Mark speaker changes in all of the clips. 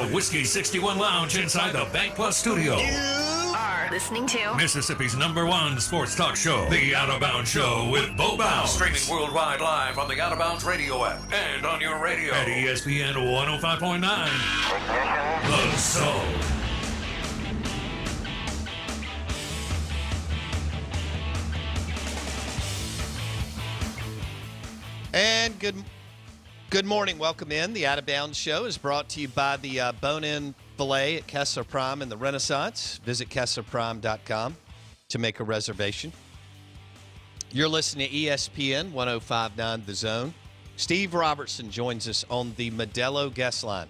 Speaker 1: the Whiskey 61 Lounge inside the Bank Plus studio.
Speaker 2: You are listening to
Speaker 1: Mississippi's #1 sports talk show, The Out of Bounds Show with Bo Bounds. Streaming worldwide live on the Out of Bounds radio app and on your radio at ESPN 105.9. The Zone.
Speaker 3: And good morning. Welcome in. The Out of Bounds Show is brought to you by the Bone-In Filet at Kessler Prime and the Renaissance. Visit KesslerPrime.com to make a reservation. You're listening to ESPN 105.9 The Zone. Steve Robertson joins us on the Modelo guest line.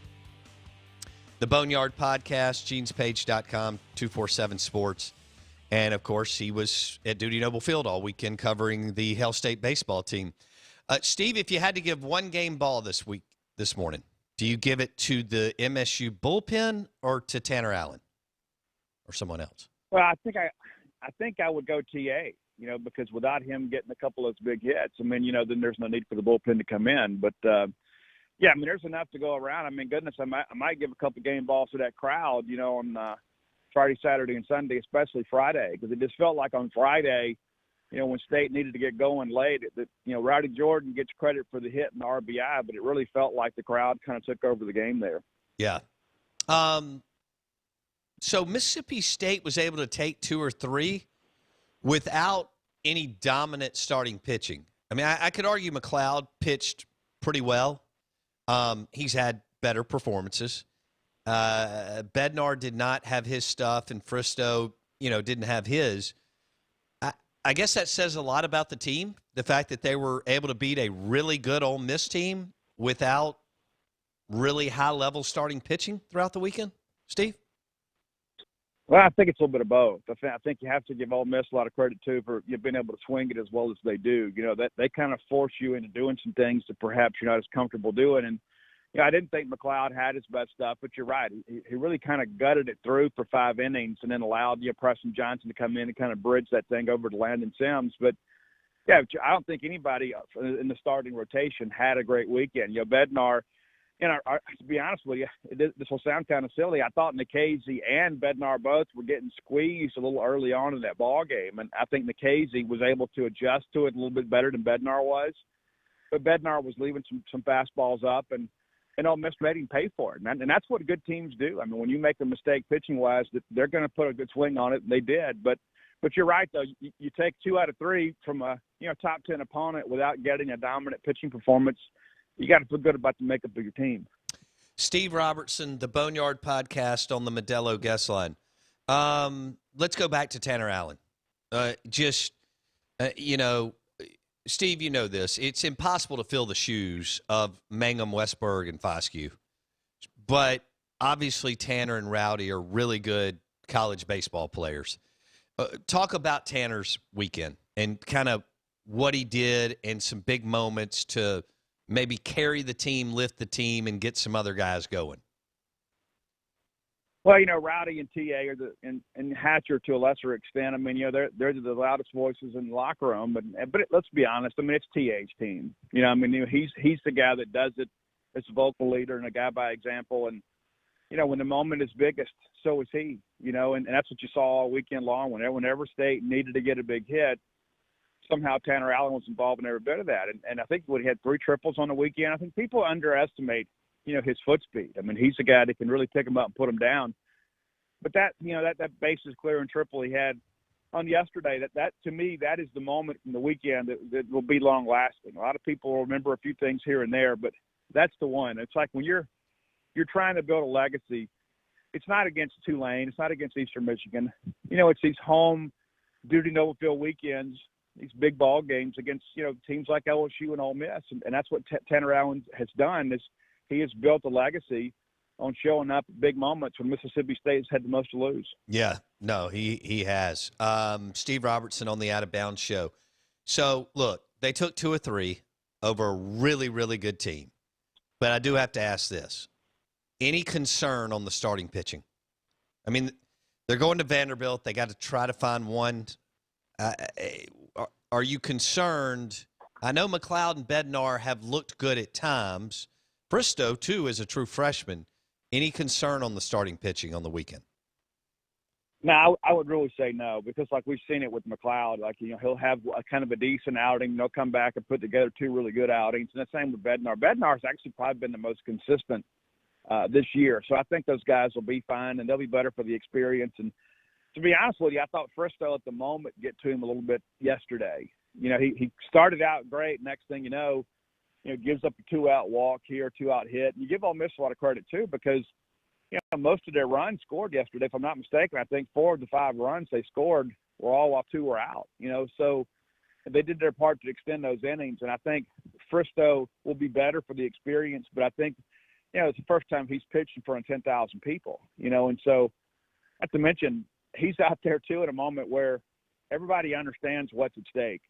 Speaker 3: The Boneyard Podcast, GenesPage.com, 247 Sports. And, of course, he was at Dudy Noble Field all weekend covering the Hell State baseball team. Steve, if you had to give one game ball this morning, do you give it to the MSU bullpen or to Tanner Allen or someone else?
Speaker 4: Well, I think I would go TA, because without him getting a couple of those big hits, then there's no need for the bullpen to come in. But, there's enough to go around. Goodness, I might give a couple game balls to that crowd, on Friday, Saturday, and Sunday, especially Friday, because it just felt like on Friday – when State needed to get going late, Rowdy Jordan gets credit for the hit and the RBI, but it really felt like the crowd kind of took over the game there. Yeah.
Speaker 3: So Mississippi State was able to take 2 or 3 without any dominant starting pitching. I could argue McLeod pitched pretty well. He's had better performances. Bednar did not have his stuff, and Fristow, didn't have his. I guess that says a lot about the team, the fact that they were able to beat a really good Ole Miss team without really high-level starting pitching throughout the weekend. Steve?
Speaker 4: Well, I think it's a little bit of both. I think you have to give Ole Miss a lot of credit, too, for being able to swing it as well as they do. That they kind of force you into doing some things that perhaps you're not as comfortable doing. And, I didn't think McLeod had his best stuff, but you're right. He really kind of gutted it through for 5 innings and then allowed Preston Johnson to come in and kind of bridge that thing over to Landon Sims. But, I don't think anybody in the starting rotation had a great weekend. Bednar, to be honest with you, this will sound kind of silly. I thought Nikhazy and Bednar both were getting squeezed a little early on in that ball game, and I think Nikhazy was able to adjust to it a little bit better than Bednar was. But Bednar was leaving some fastballs up, and Ole Miss made him pay for it. And that's what good teams do. When you make a mistake pitching-wise, they're going to put a good swing on it, and they did. But you're right, though. You take 2 out of 3 from a top 10 opponent without getting a dominant pitching performance, you got to feel good about the makeup of your team.
Speaker 3: Steve Robertson, the Boneyard Podcast on the Modelo guest line. Let's go back to Tanner Allen. Steve, you know this. It's impossible to fill the shoes of Mangum, Westberg, and Foscue. But obviously Tanner and Rowdy are really good college baseball players. Talk about Tanner's weekend and kind of what he did and some big moments to maybe carry the team, lift the team, and get some other guys going.
Speaker 4: Well, Rowdy and TA and Hatcher to a lesser extent. They're the loudest voices in the locker room. But let's be honest. It's TA's team. He's the guy that does it as a vocal leader and a guy by example. And when the moment is biggest, so is he. And that's what you saw all weekend long. Whenever State needed to get a big hit, somehow Tanner Allen was involved in every bit of that. And I think when he had 3 triples on the weekend, I think people underestimate his foot speed. He's the guy that can really pick him up and put him down. But that base is clear and triple he had on yesterday, that to me, that is the moment from the weekend that will be long lasting. A lot of people will remember a few things here and there, but that's the one. It's like when you're trying to build a legacy, it's not against Tulane, it's not against Eastern Michigan. It's these home Dudy Noble Field weekends, these big ball games against, teams like LSU and Ole Miss. And that's what Tanner Allen has done is he has built a legacy on showing up at big moments when Mississippi State has had the most to lose.
Speaker 3: Yeah, no, he has. Steve Robertson on the Out of Bounds show. So, look, they took 2 or 3 over a really, really good team. But I do have to ask this. Any concern on the starting pitching? They're going to Vanderbilt. They got to try to find one. Are you concerned? I know McLeod and Bednar have looked good at times. Bristow, too, is a true freshman. Any concern on the starting pitching on the weekend?
Speaker 4: No, I would really say no, because like we've seen it with McLeod, like, he'll have a kind of a decent outing. They'll come back and put together two really good outings. And the same with Bednar. Bednar's actually probably been the most consistent this year. So I think those guys will be fine, and they'll be better for the experience. And to be honest with you, I thought Fristow at the moment get to him a little bit yesterday. He started out great. Next thing you know, gives up a 2-out walk here, 2-out hit. And you give Ole Miss a lot of credit too, because most of their runs scored yesterday. If I'm not mistaken, I think 4 of the 5 runs they scored were all while 2 were out. So they did their part to extend those innings. And I think Fristow will be better for the experience. But I think, it's the first time he's pitched in front of 10,000 people. And so, not to mention, he's out there too at a moment where everybody understands what's at stake.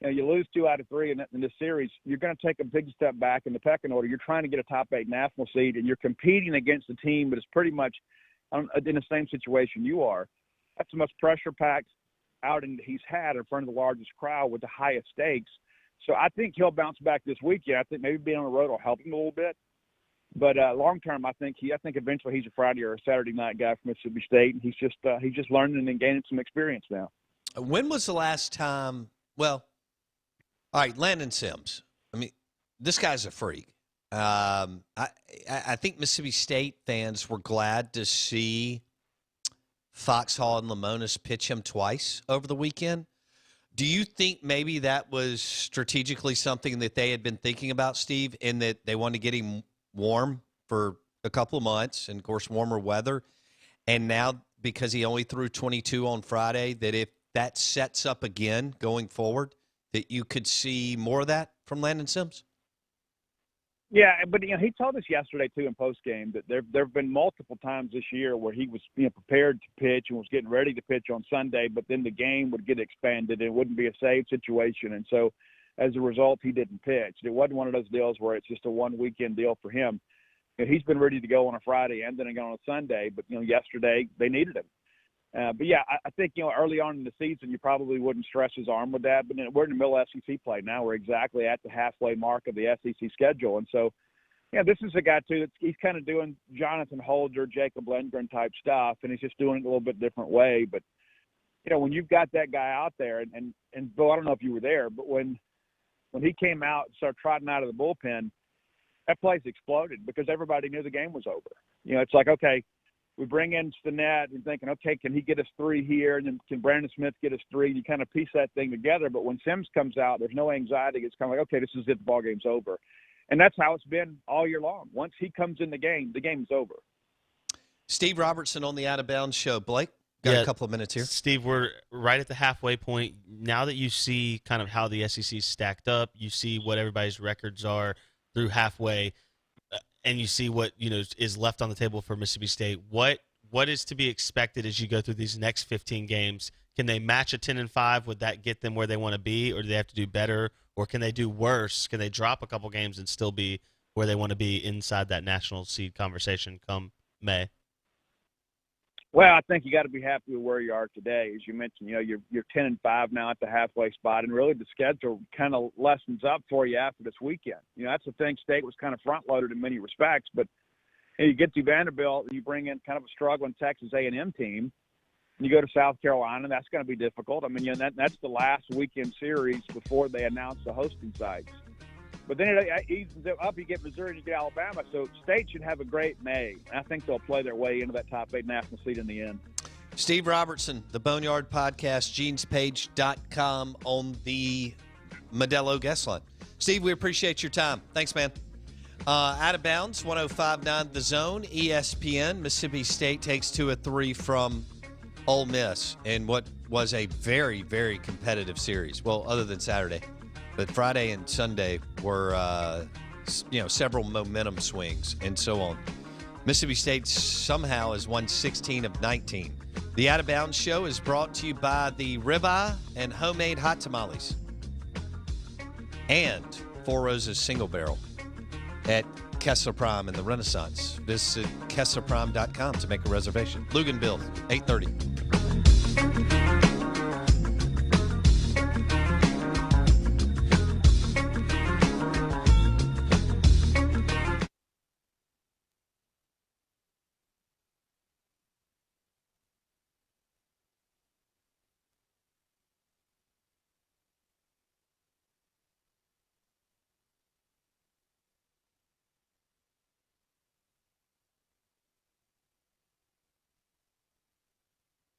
Speaker 4: You lose 2 out of 3 in this series, you're going to take a big step back in the pecking order. You're trying to get a top 8 national seed, and you're competing against a team that is pretty much in the same situation you are. That's the most pressure-packed outing that he's had in front of the largest crowd with the highest stakes. So I think he'll bounce back this weekend. I think maybe being on the road will help him a little bit. But long term, I think eventually he's a Friday or a Saturday night guy from Mississippi State, and he's just learning and gaining some experience now.
Speaker 3: When was the last time? Well, all right, Landon Sims. I mean, this guy's a freak. I think Mississippi State fans were glad to see Foxhall and Lemonis pitch him twice over the weekend. Do you think maybe that was strategically something that they had been thinking about, Steve, in that they wanted to get him warm for a couple of months and, of course, warmer weather, and now because he only threw 22 on Friday, that if that sets up again going forward, that you could see more of that from Landon Sims?
Speaker 4: Yeah, but he told us yesterday too in postgame that there have been multiple times this year where he was prepared to pitch and was getting ready to pitch on Sunday, but then the game would get expanded and it wouldn't be a save situation, and so as a result he didn't pitch. It wasn't one of those deals where it's just a one weekend deal for him. He's been ready to go on a Friday and then again on a Sunday, but yesterday they needed him. But yeah, I think early on in the season you probably wouldn't stress his arm with that. But we're in the middle of SEC play now. We're exactly at the halfway mark of the SEC schedule, and so this is a guy too he's kind of doing Jonathan Holder, Jacob Lindgren type stuff, and he's just doing it a little bit different way. But when you've got that guy out there, and Bill, I don't know if you were there, but when he came out and started trotting out of the bullpen, that place exploded because everybody knew the game was over. It's like, okay, we bring in Stinnett and thinking, okay, can he get us 3 here? And then can Brandon Smith get us 3? You kind of piece that thing together. But when Sims comes out, there's no anxiety. It's kind of like, okay, this is it. The ball game's over. And that's how it's been all year long. Once he comes in the game's over.
Speaker 3: Steve Robertson on the Out of Bounds show. Blake, got a couple of minutes here.
Speaker 5: Steve, we're right at the halfway point. Now that you see kind of how the SEC's stacked up, you see what everybody's records are through halfway, and you see what is left on the table for Mississippi State. What is to be expected as you go through these next 15 games? Can they match a 10-5? Would that get them where they want to be, or do they have to do better, or can they do worse? Can they drop a couple games and still be where they want to be inside that national seed conversation come May?
Speaker 4: Well, I think you got to be happy with where you are today. As you mentioned, you're 10-5 now at the halfway spot, and really the schedule kind of lessens up for you after this weekend. That's the thing. State was kind of front-loaded in many respects, but you get to Vanderbilt, and you bring in kind of a struggling Texas A&M team, and you go to South Carolina. That's going to be difficult. I mean, that's the last weekend series before they announce the hosting sites. But then it eases it up. You get Missouri and you get Alabama. So State should have a great May. I think they'll play their way into that top 8 national seed in the end.
Speaker 3: Steve Robertson, the Boneyard Podcast, genespage.com on the Modelo guest line. Steve, we appreciate your time. Thanks, man. Out of Bounds, 105.9 The Zone, ESPN. Mississippi State takes 2 of 3 from Ole Miss in what was a very, very competitive series. Well, other than Saturday. But Friday and Sunday were, several momentum swings and so on. Mississippi State somehow has won 16 of 19. The Out of Bounds show is brought to you by the Ribeye and Homemade Hot Tamales and Four Roses Single Barrel at Kessler Prime in the Renaissance. Visit KesslerPrime.com to make a reservation. Luganville, 8:30.